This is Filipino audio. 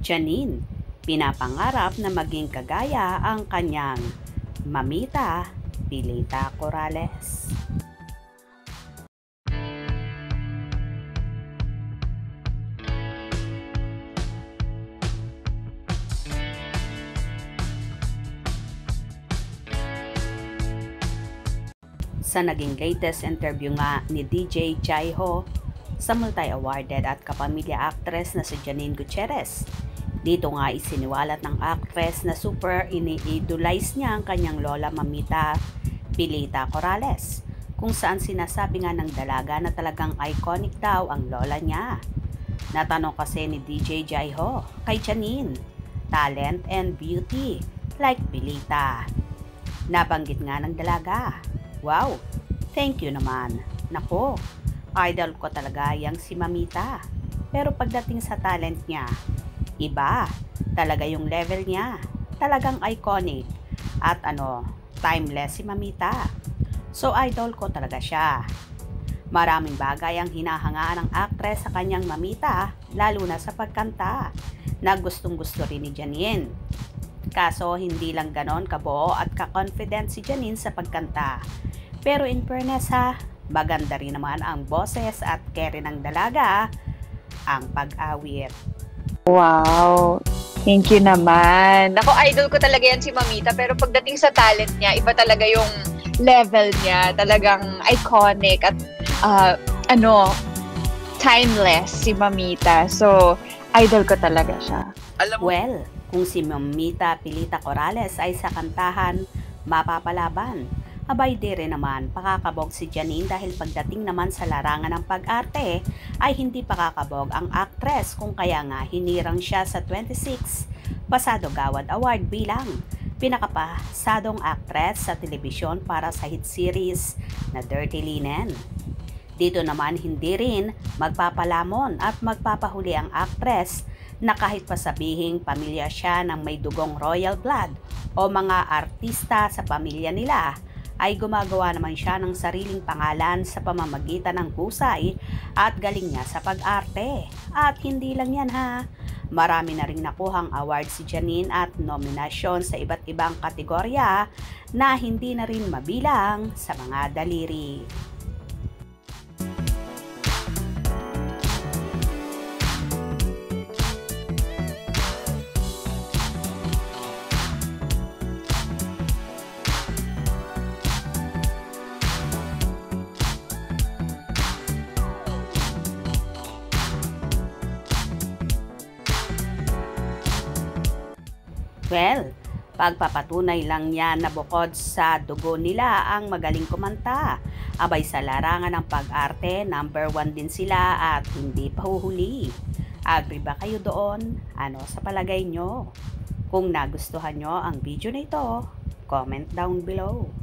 Janine, pinapangarap na maging kagaya ang kanyang mamita, Pilita Corrales. Sa naging latest interview nga ni DJ Jaiho sa multi-awarded at kapamilya actress na si Janine Gutierrez, dito nga isiniwalat ng actress na super ini-idolize niya ang kanyang lola mamita Pilita Corrales, kung saan sinasabi nga ng dalaga na talagang iconic daw ang lola niya. Natanong kasi ni DJ Jaiho kay Janine, talent and beauty like Pilita. Nabanggit nga ng dalaga, "Wow, thank you naman. Nako, idol ko talaga yang si Mamita. Pero pagdating sa talent niya, iba. Talaga yung level niya. Talagang iconic. At timeless si Mamita. So idol ko talaga siya." Maraming bagay ang hinahangaan ng actress sa kanyang Mamita, lalo na sa pagkanta, na gustong gusto rin ni Janine. Kaso hindi lang ganon kabuo at ka-confident si Janine sa pagkanta. Pero in fairness maganda rin naman ang boses at carry ng dalaga ang pag-awit. Wow! Thank you naman. Ako, idol ko talaga yan si Mamita, pero pagdating sa talent niya, iba talaga yung level niya. Talagang iconic at timeless si Mamita. So, idol ko talaga siya. Well, kung si Mamita Pilita Corrales ay sa kantahan mapapalaban, abay di rin naman pakakabog si Janine dahil pagdating naman sa larangan ng pag-arte ay hindi pakakabog ang actress, kung kaya nga hinirang siya sa 26 Pasado Gawad Award bilang pinakapasadong actress sa telebisyon para sa hit series na Dirty Linen. Dito naman hindi rin magpapalamon at magpapahuli ang actress na kahit pasabihing pamilya siya ng may dugong royal blood o mga artista sa pamilya nila, ay gumagawa naman siya ng sariling pangalan sa pamamagitan ng husay at galing niya sa pag-arte. At hindi lang yan marami na rin nakuhang award si Janine at nominasyon sa iba't ibang kategorya na hindi na rin mabilang sa mga daliri. Well, pagpapatunay lang yan na bukod sa dugo nila ang magaling kumanta, abay sa larangan ng pag-arte, number 1 din sila at hindi pahuhuli. Agree ba kayo doon? Ano sa palagay nyo? Kung nagustuhan nyo ang video na ito, comment down below.